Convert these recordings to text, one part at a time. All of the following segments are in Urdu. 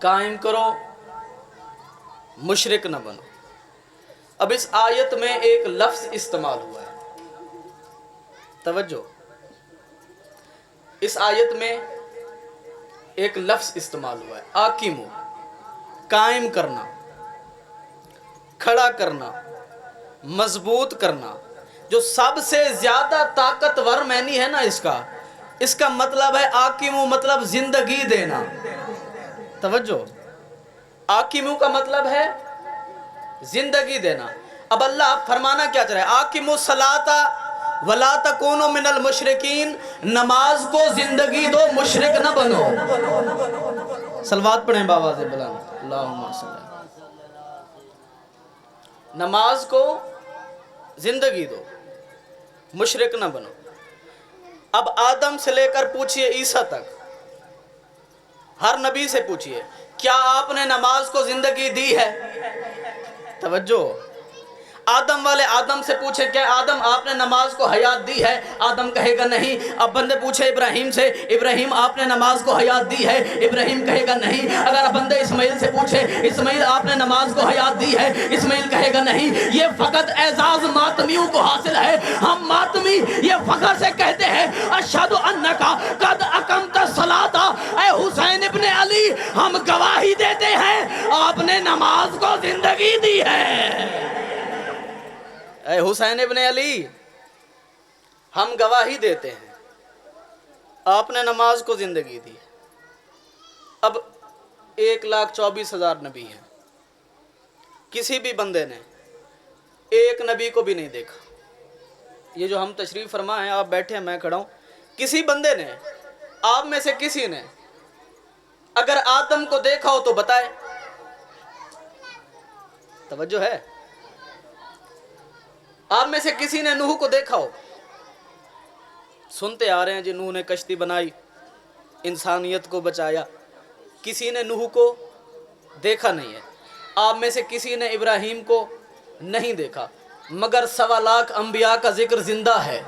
قائم کرو، مشرک نہ بنو۔ اب اس آیت میں ایک لفظ استعمال ہوا ہے، توجہ، اس آیت میں ایک لفظ استعمال ہوا ہے، آکیمو، قائم کرنا، کھڑا کرنا، مضبوط کرنا۔ جو سب سے زیادہ طاقتور معنی ہے نا اس کا مطلب ہے آکیمو، مطلب زندگی دینا۔ توجہ، آکیمو کا مطلب ہے زندگی دینا۔ اب اللہ فرمانا کیا چاہ رہا ہے؟ آکیمو الصلاۃ ولا تکونوا من المشرکین، نماز کو زندگی دو، مشرک نہ بنو۔ صلوات پڑھیں بابا سے بلند، اللہم صلی اللہ۔ نماز کو زندگی دو، مشرک نہ بنو۔ اب آدم سے لے کر پوچھئے عیسیٰ تک، ہر نبی سے پوچھئے کیا آپ نے نماز کو زندگی دی ہے؟ توجہ، آدم والے آدم سے پوچھے کیا آدم آپ نے نماز کو حیات دی ہے؟ آدم کہے گا نہیں۔ اب بندے پوچھے ابراہیم سے، ابراہیم آپ نے نماز کو حیات دی ہے؟ ابراہیم کہے گا نہیں۔ اگر بندے اسماعیل سے پوچھے اسماعیل آپ نے نماز کو حیات دی ہے؟ اسماعیل کہے گا نہیں۔ یہ فقط اعزاز ماتمیوں کو حاصل ہے۔ ہم ماتمی یہ فخر سے کہتے ہیں اشہد انکا قد اقمت الصلاۃ، اے حسین ابن علی ہم گواہی دیتے ہیں آپ نے نماز کو زندگی دی ہے۔ اے حسین ابن علی ہم گواہی دیتے ہیں آپ نے نماز کو زندگی دی۔ اب 1,24,000 نبی ہیں، کسی بھی بندے نے ایک نبی کو بھی نہیں دیکھا۔ یہ جو ہم تشریف فرما ہیں، آپ بیٹھے ہیں میں کھڑا ہوں، کسی بندے نے، آپ میں سے کسی نے اگر آدم کو دیکھا ہو تو بتائے۔ توجہ ہے؟ آپ میں سے کسی نے نوح کو دیکھا ہو؟ سنتے آ رہے ہیں جی نوح نے کشتی بنائی، انسانیت کو بچایا۔ کسی نے نوح کو دیکھا نہیں ہے۔ آپ میں سے کسی نے ابراہیم کو نہیں دیکھا، مگر 1.25 انبیاء کا ذکر زندہ ہے۔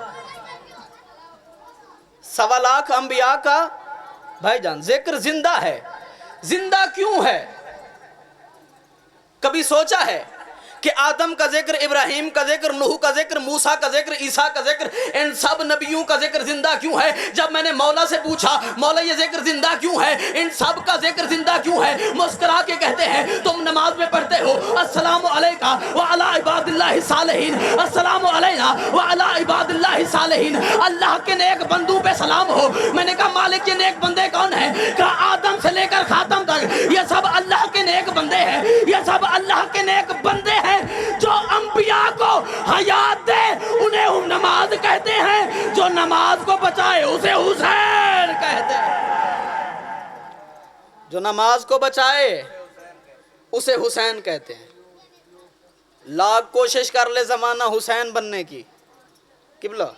1.25 انبیاء کا بھائی جان ذکر زندہ ہے۔ زندہ کیوں ہے؟ کبھی سوچا ہے کہ آدم کا ذکر، ابراہیم کا ذکر، نوح کا ذکر، موسیٰ کا ذکر، عیسیٰ کا ذکر، ان سب نبیوں کا ذکر زندہ کیوں ہے؟ جب میں نے مولا سے پوچھا مولا یہ ذکر زندہ کیوں ہے، ان سب کا ذکر زندہ کیوں ہے؟ مسکرا کے کہتے ہیں تم نماز میں پڑھتے ہو السلام علیکہ وعلی عباد اللہ الصالحین، السلام علینا وعلی عباد اللہ الصالحین، اللہ کے نیک بندوں پہ سلام ہو۔ میں نے کہا مالک یہ نیک بندے کون ہیں؟ کہا آدم سے لے کر خاتم تک یہ سب اللہ کے نیک بندے ہیں، یہ سب اللہ کے نیک بندے ہیں جو انبیاء کو حیات دے انہیں ہم نماز کہتے ہیں، جو نماز کو بچائے اسے حسین کہتے ہیں۔ جو نماز کو بچائے اسے حسین کہتے ہیں۔ لاکھ کوشش کر لے زمانہ حسین بننے کی، قبلہ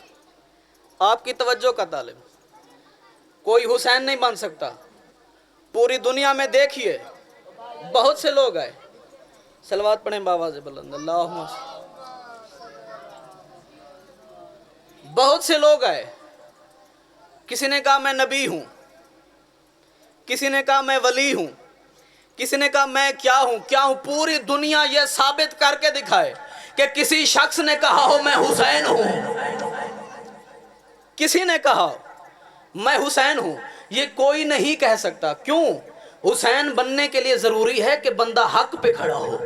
آپ کی توجہ کا طالب، کوئی حسین نہیں بن سکتا۔ پوری دنیا میں دیکھیے بہت سے لوگ آئے، صلوات پڑھیں باواز بلند، اللہم بہت سے لوگ آئے، کسی نے کہا میں نبی ہوں، کسی نے کہا میں ولی ہوں، کسی نے کہا میں کیا ہوں۔ پوری دنیا یہ ثابت کر کے دکھائے کہ کسی شخص نے کہا ہو میں حسین ہوں، کسی نے کہا میں حسین ہوں، یہ کوئی نہیں کہہ سکتا۔ کیوں؟ حسین بننے کے لیے ضروری ہے کہ بندہ حق پہ کھڑا ہو،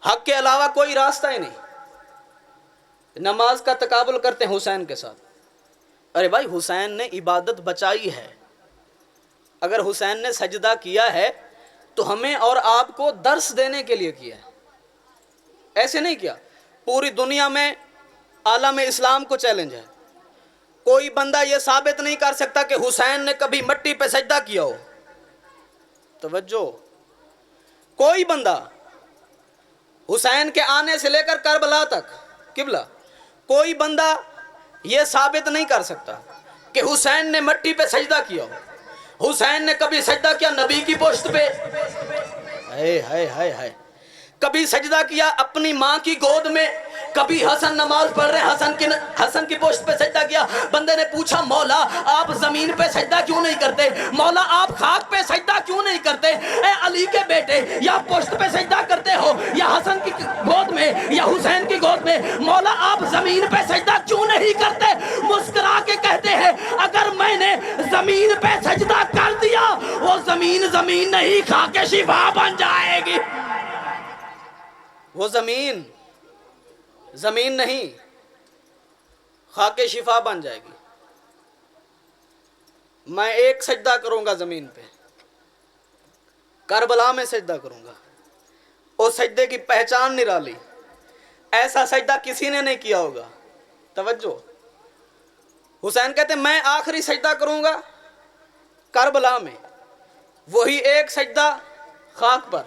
حق کے علاوہ کوئی راستہ ہی نہیں۔ نماز کا تقابل کرتے ہیں حسین کے ساتھ، ارے بھائی حسین نے عبادت بچائی ہے، اگر حسین نے سجدہ کیا ہے تو ہمیں اور آپ کو درس دینے کے لیے کیا ہے، ایسے نہیں کیا۔ پوری دنیا میں عالم اسلام کو چیلنج ہے، کوئی بندہ یہ ثابت نہیں کر سکتا کہ حسین نے کبھی مٹی پہ سجدہ کیا ہو۔ توجہ، کوئی بندہ حسین کے آنے سے لے کر کربلا تک، قبلہ کوئی بندہ یہ ثابت نہیں کر سکتا کہ حسین نے مٹی پہ سجدہ کیا ہو۔ حسین نے کبھی سجدہ کیا نبی کی پشت پہ، کبھی سجدہ کیا اپنی ماں کی گود میں، کبھی حسن نماز پڑھ رہے حسن کی پشت پہ سجدہ کیا۔ بندے نے پوچھا مولا آپ زمین پہ سجدہ کیوں نہیں کرتے؟ مولا آپ خاک پہ بیٹے یا پشت پہ سجدہ کرتے ہو یا حسن کی گود میں یا حسین کی گود میں، مولا آپ زمین پہ سجدہ کیوں نہیں کرتے؟ مسکرا کے کہتے ہیں اگر میں نے زمین پہ سجدہ کر دیا وہ زمین زمین نہیں کھا کے شفا بن جائے گی۔ وہ زمین زمین نہیں کھا کے شفا بن جائے گی۔ میں ایک سجدہ کروں گا زمین پہ، کربلا میں سجدہ کروں گا، اس سجدے کی پہچان نرالی، ایسا سجدہ کسی نے نہیں کیا ہوگا۔ توجہ، حسین کہتے ہیں میں آخری سجدہ کروں گا کربلا میں، وہی ایک سجدہ خاک پر،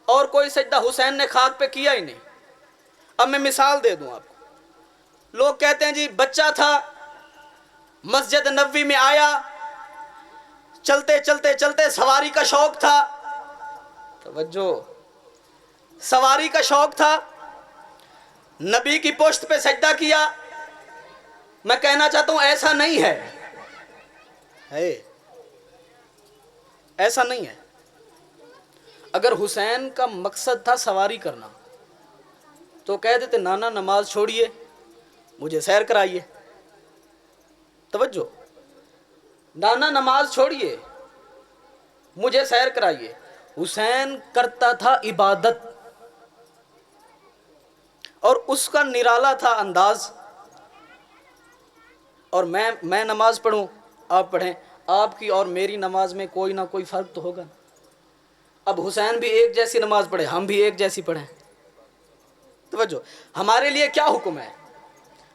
اور کوئی سجدہ حسین نے خاک پہ کیا ہی نہیں۔ اب میں مثال دے دوں آپ کو۔ لوگ کہتے ہیں جی بچہ تھا، مسجد نبوی میں آیا، چلتے چلتے چلتے سواری کا شوق تھا، توجہ، سواری کا شوق تھا، نبی کی پشت پہ سجدہ کیا۔ میں کہنا چاہتا ہوں ایسا نہیں ہے، ایسا نہیں ہے۔ اگر حسین کا مقصد تھا سواری کرنا تو کہہ دیتے نانا نماز چھوڑیے مجھے سیر کرائیے۔ توجہ، نانا نماز چھوڑیے مجھے سیر کرائیے۔ حسین کرتا تھا عبادت، اور اس کا نرالا تھا انداز۔ اور میں نماز پڑھوں آپ پڑھیں، آپ کی اور میری نماز میں کوئی نہ کوئی فرق تو ہوگا۔ اب حسین بھی ایک جیسی نماز پڑھے، ہم بھی ایک جیسی پڑھیں۔ توجہ، ہمارے لیے کیا حکم ہے؟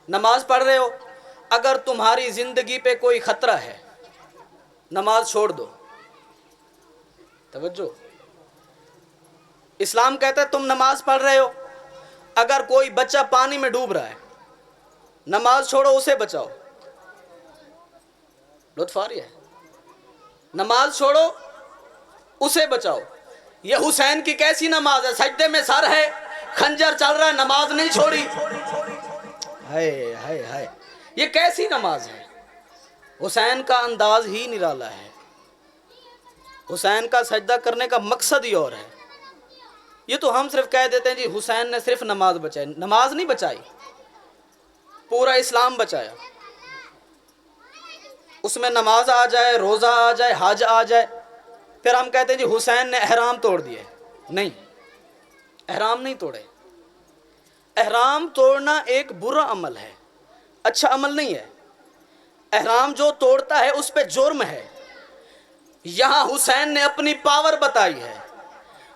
نماز پڑھ رہے ہو، اگر تمہاری زندگی پہ کوئی خطرہ ہے نماز چھوڑ دو۔ توجہ، اسلام کہتا ہے تم نماز پڑھ رہے ہو، اگر کوئی بچہ پانی میں ڈوب رہا ہے نماز چھوڑو اسے بچاؤ۔ لطف آ رہی ہے؟ نماز چھوڑو اسے بچاؤ۔ یہ حسین کی کیسی نماز ہے؟ سجدے میں سر ہے، خنجر چل رہا ہے، نماز نہیں چھوڑی۔ ہائے ہائے ہائے، یہ کیسی نماز ہے؟ حسین کا انداز ہی نرالا ہے، حسین کا سجدہ کرنے کا مقصد ہی اور ہے۔ یہ تو ہم صرف کہہ دیتے ہیں جی حسین نے صرف نماز بچائی، نماز نہیں بچائی، پورا اسلام بچایا۔ اس میں نماز آ جائے، روزہ آ جائے، حج آ جائے، پھر ہم کہتے ہیں جی حسین نے احرام توڑ دیے۔ نہیں، احرام نہیں توڑے۔ احرام توڑنا ایک برا عمل ہے، اچھا عمل نہیں ہے۔ احرام جو توڑتا ہے اس پہ جرم ہے۔ یہاں حسین نے اپنی پاور بتائی ہے،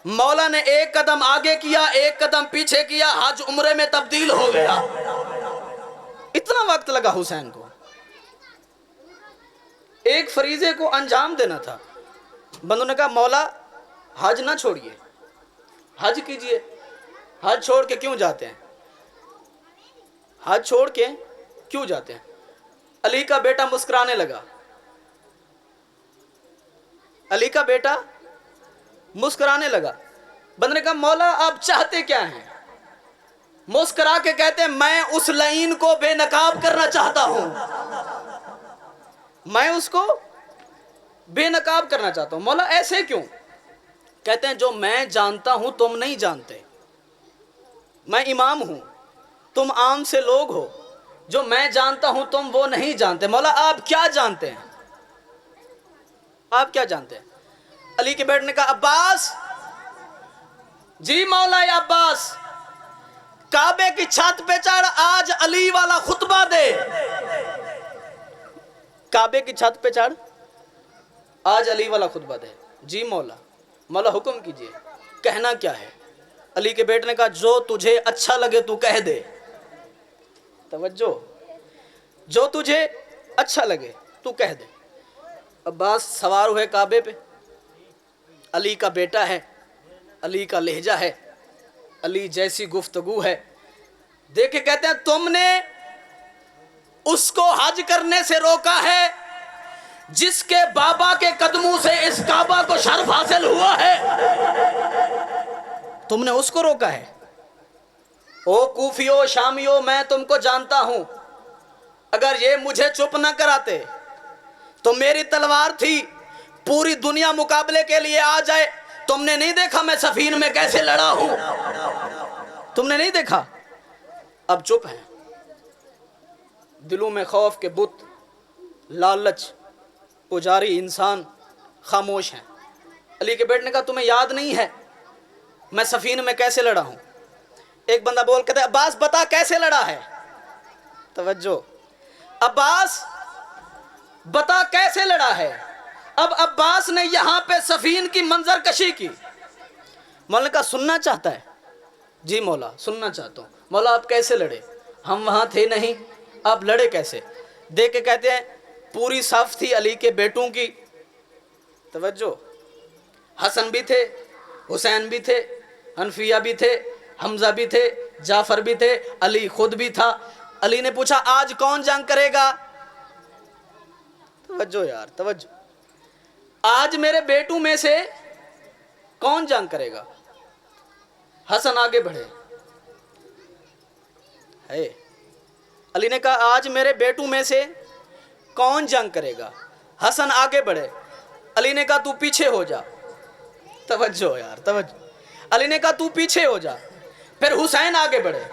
مولا نے ایک قدم آگے کیا، ایک قدم پیچھے کیا، حج عمرے میں تبدیل ہو گیا۔ اتنا وقت لگا حسین کو، ایک فریضے کو انجام دینا تھا۔ بندوں نے کہا مولا حج نہ چھوڑیے، حج کیجئے۔ حج چھوڑ کے کیوں جاتے ہیں؟ حج چھوڑ کے کیوں جاتے ہیں؟ علی کا بیٹا مسکرانے لگا، علی کا بیٹا مسکرانے لگا۔ بندے نے کہا مولا آپ چاہتے کیا ہیں؟ مسکرا کے کہتے ہیں میں اس لعین کو بے نقاب کرنا چاہتا ہوں، میں اس کو بے نقاب کرنا چاہتا ہوں۔ مولا ایسے کیوں؟ کہتے ہیں جو میں جانتا ہوں تم نہیں جانتے، میں امام ہوں، تم عام سے لوگ ہو، جو میں جانتا ہوں تم وہ نہیں جانتے۔ مولا آپ کیا جانتے ہیں؟ آپ کیا جانتے ہیں؟ علی کے بیٹے نے کہا عباس، جی مولا یا عباس، کعبے کی چھت پہ چڑھ آج علی والا خطبہ دے۔ کعبے کی چھت پہ چڑھ آج علی والا خطبہ دے۔ جی مولا۔ مولا حکم کیجئے، کہنا کیا ہے؟ علی کے بیٹے نے کہا جو تجھے اچھا لگے تو کہہ دے۔ توجہ، جو تجھے اچھا لگے تو کہہ دے۔ عباس سوار ہوئے کعبے پہ، علی کا بیٹا ہے، علی کا لہجہ ہے، علی جیسی گفتگو ہے، دیکھے کہتے ہیں تم نے اس کو حج کرنے سے روکا ہے جس کے بابا کے قدموں سے اس کعبہ کو شرف حاصل ہوا ہے، تم نے اس کو روکا ہے۔ او کوفیو شامیو، میں تم کو جانتا ہوں، اگر یہ مجھے چپ نہ کراتے تو میری تلوار تھی، پوری دنیا مقابلے کے لیے آ جائے، تم نے نہیں دیکھا میں سفین میں کیسے لڑا ہوں؟ تم نے نہیں دیکھا؟ اب چپ ہیں، دلوں میں خوف کے بت، لالچ، پجاری انسان خاموش ہیں۔ علی کے بیٹے نے کہا تمہیں یاد نہیں ہے میں سفین میں کیسے لڑا ہوں؟ ایک بندہ بول کہتا ہے عباس بتا کیسے لڑا ہے؟ توجہ، عباس بتا کیسے لڑا ہے؟ اب عباس نے یہاں پہ سفین کی منظر کشی کی۔ مولا نے کہا سننا چاہتا ہے؟ جی مولا سننا چاہتا ہوں۔ مولا آپ کیسے لڑے؟ ہم وہاں تھے نہیں، آپ لڑے کیسے؟ دیکھ کے کہتے ہیں پوری صف تھی علی کے بیٹوں کی، توجہ، حسن بھی تھے، حسین بھی تھے، حنفیہ بھی تھے، حمزہ بھی تھے، جعفر بھی تھے، علی خود بھی تھا۔ علی نے پوچھا آج کون جنگ کرے گا؟ توجہ یار توجہ، آج میرے بیٹوں میں سے کون جنگ کرے گا؟ حسن آگے بڑھے، ہے علی نے کہا آج میرے بیٹوں میں سے کون جنگ کرے گا؟ حسن آگے بڑھے، علی نے کہا تو پیچھے ہو جا۔ توجہ یار توجہ، علی نے کہا تو پیچھے ہو جا۔ پھر حسین آگے بڑھے،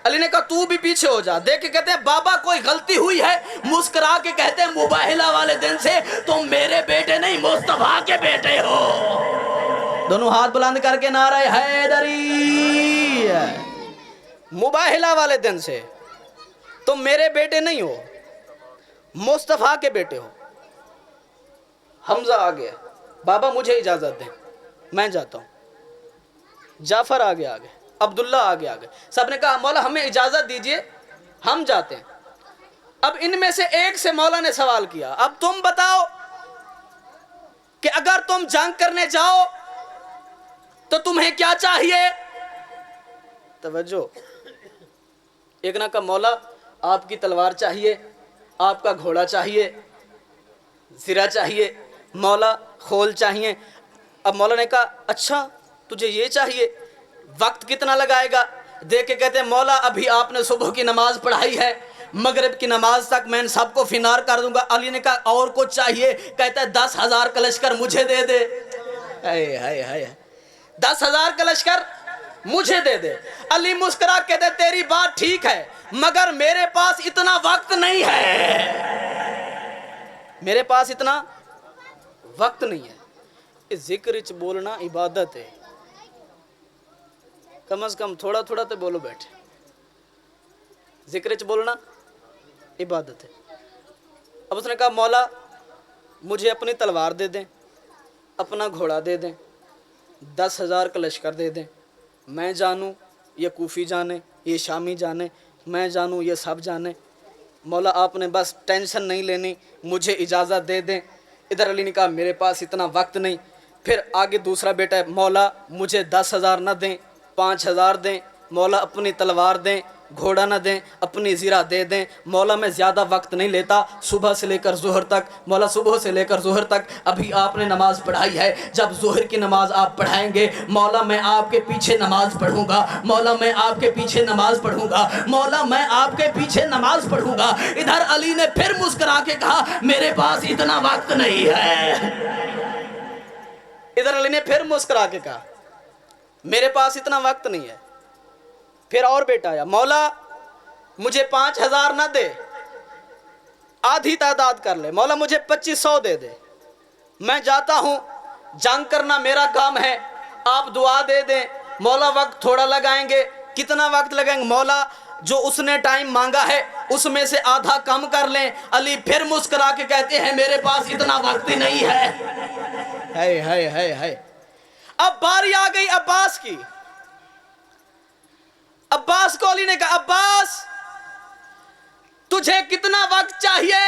علی نے کہا تو بھی پیچھے ہو جا۔ دیکھ کے کہتے ہیں بابا کوئی غلطی ہوئی ہے؟ مسکرا کے کہتے ہیں مباہلہ والے دن سے تم میرے بیٹے نہیں مصطفیٰ کے بیٹے ہو۔ دونوں ہاتھ بلند کر کے نعرہ حیدری۔ مباہلہ والے دن سے تم میرے بیٹے نہیں ہو، مصطفیٰ کے بیٹے ہو۔ حمزہ آ گیا، بابا مجھے اجازت دیں میں جاتا ہوں۔ جعفر آگے آگے، عبداللہ آگے آگے، سب نے کہا مولا ہمیں اجازت دیجئے ہم جاتے ہیں۔ اب ان میں سے ایک سے مولا نے سوال کیا اب تم بتاؤ کہ اگر تم جنگ کرنے جاؤ تو تمہیں کیا چاہیے؟ توجہ، ایک نے کہا مولا آپ کی تلوار چاہیے، آپ کا گھوڑا چاہیے، زرہ چاہیے، مولا خول چاہیے۔ اب مولا نے کہا اچھا تجھے یہ چاہیے، وقت کتنا لگائے گا؟ دیکھ کے کہتے ہیں مولا ابھی آپ نے صبح کی نماز پڑھائی ہے، مغرب کی نماز تک میں ان سب کو فنار کر دوں گا۔ علی نے کہا اور کچھ چاہیے؟ کہتا ہے 10,000 کا لشکر مجھے دے دے۔ 10,000 کا لشکر مجھے دے دے۔ علی مسکرا کہتے تیری بات ٹھیک ہے مگر میرے پاس اتنا وقت نہیں ہے، میرے پاس اتنا وقت نہیں ہے۔ اس ذکر چ بولنا عبادت ہے، کم از کم تھوڑا تھوڑا تو بولو بیٹھے، ذکر چ بولنا عبادت ہے۔ اب اس نے کہا مولا مجھے اپنی تلوار دے دیں، اپنا گھوڑا دے دیں، 10,000 کا لشکر دے دیں، میں جانوں یہ کوفی جانے، یہ شامی جانے، میں جانوں یہ سب جانے، مولا آپ نے بس ٹینشن نہیں لینی، مجھے اجازت دے دیں۔ ادھر علی نے کہا میرے پاس اتنا وقت نہیں۔ پھر آگے دوسرا بیٹا ہے مولا مجھے 10,000 نہ دیں، 5,000 دیں، مولا اپنی تلوار دیں، گھوڑا نہ دیں، اپنی زرہ دے دیں، مولا میں زیادہ وقت نہیں لیتا، صبح سے لے کر ظہر تک، مولا صبح سے لے کر ظہر تک ابھی آپ نے نماز پڑھائی ہے، جب ظہر کی نماز آپ پڑھائیں گے مولا میں آپ کے پیچھے نماز پڑھوں گا، مولا میں آپ کے پیچھے نماز پڑھوں گا، مولا میں آپ کے پیچھے نماز پڑھوں گا۔ ادھر علی نے پھر مسکرا کے کہا میرے پاس اتنا وقت نہیں ہے۔ ادھر علی نے پھر مسکرا کے کہا میرے پاس اتنا وقت نہیں ہے۔ پھر اور بیٹا آیا مولا مجھے 5,000 نہ دے، آدھی تعداد کر لے، مولا مجھے 2,500 دے دے، میں جاتا ہوں، جنگ کرنا میرا کام ہے، آپ دعا دے دیں، مولا وقت تھوڑا لگائیں گے، کتنا وقت لگائیں گے؟ مولا جو اس نے ٹائم مانگا ہے اس میں سے آدھا کم کر لیں۔ علی پھر مسکرا کے کہتے ہیں میرے پاس اتنا وقت ہی نہیں ہے۔ اب باری آ گئی عباس کی۔ عباس کو علی نے کہا عباس تجھے کتنا وقت چاہیے؟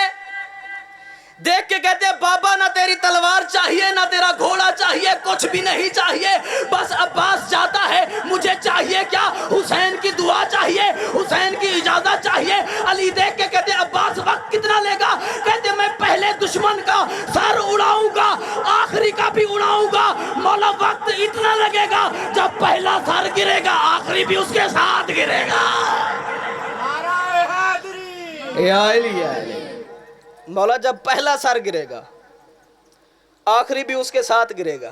دیکھ کے کہتے ہیں بابا نہ تیری تلوار چاہیے نہ تیرا گھوڑا چاہیے، کچھ بھی نہیں چاہیے، بس عباس جاتا ہے، مجھے چاہیے کیا؟ حسین کی دعا چاہیے، حسین کی اجازت چاہیے۔ علی دیکھ کے کہتے ہیں عباس وقت کتنا لے گا؟ کہتے ہیں میں پہلے دشمن کا سر اڑاؤں گا، آخری کا بھی اڑاؤں گا، مولا وقت اتنا لگے گا جب پہلا سر گرے گا آخری بھی اس کے ساتھ گرے گا۔ یا علی یا علی، مولا جب پہلا سر گرے گا آخری بھی اس کے ساتھ گرے گا۔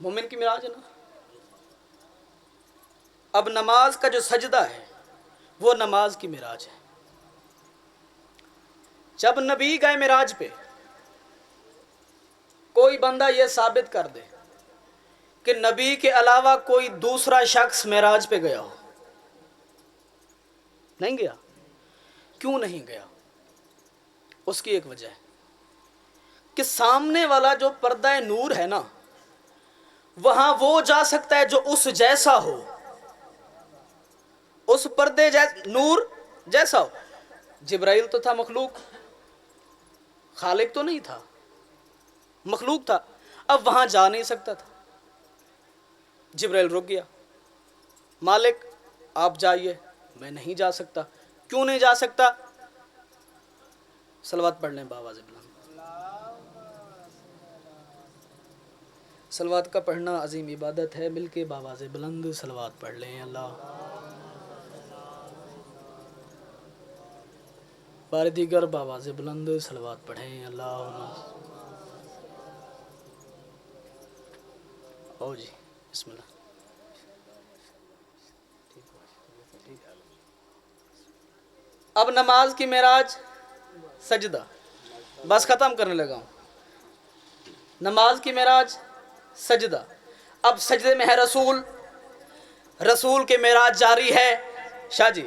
مومن کی معراج ہے نا. اب نماز کا جو سجدہ ہے وہ نماز کی معراج ہے. جب نبی گئے معراج پہ، کوئی بندہ یہ ثابت کر دے کہ نبی کے علاوہ کوئی دوسرا شخص معراج پہ گیا ہو. نہیں گیا. کیوں نہیں گیا؟ اس کی ایک وجہ ہے کہ سامنے والا جو پردہ نور ہے نا، وہاں وہ جا سکتا ہے جو اس جیسا ہو، اس پردے نور جیسا ہو. جبرائیل تو تھا مخلوق، خالق تو نہیں تھا، مخلوق تھا. اب وہاں جا نہیں سکتا تھا. جبرائیل رک گیا، مالک آپ جائیے. میں نہیں جا سکتا. کیوں نہیں جا سکتا؟ صلوات پڑھ لیں بآواز بلند. صلوات کا پڑھنا عظیم عبادت ہے. مل کے بآواز بلند صلوات پڑھ لیں. اللہ بار دیگر بآواز بلند صلوات پڑھیں. اللہ او جی بسم اللہ. اب نماز کی معراج سجدہ، بس ختم کرنے لگا ہوں. نماز کی معراج سجدہ. اب سجدے میں ہے رسول. رسول کی معراج جاری ہے. شاہ جی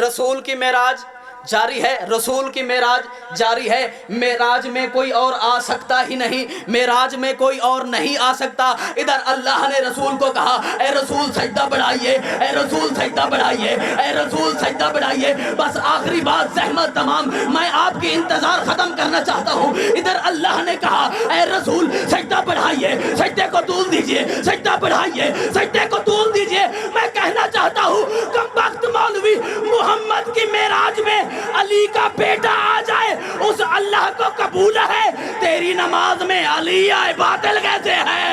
رسول کی معراج جاری ہے. رسول کی معراج جاری ہے. معراج میں کوئی اور آ سکتا ہی نہیں. معراج میں کوئی اور نہیں آ سکتا. ادھر اللہ نے رسول کو کہا اے رسول سجدہ بڑھائیے، اے رسول سجدہ بڑھائیے، اے رسول سجدہ بڑھائیے. بس آخری بات زحمت تمام، میں آپ کی انتظار ختم کرنا چاہتا ہوں. ادھر اللہ نے کہا اے رسول سجدہ بڑھائیے، سجدے کو طول دیجئے، سجدہ بڑھائیے، سجدے کو طول دیجئے. میں کہنا چاہتا ہوں کم وقت مولوی محمد کی معراج میں علی کا بیٹا آ جائے، اس اللہ کو قبول ہے. تیری نماز میں علی آئے باطل کیسے ہے؟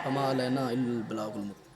ہما علینا الا البلاغ المبین.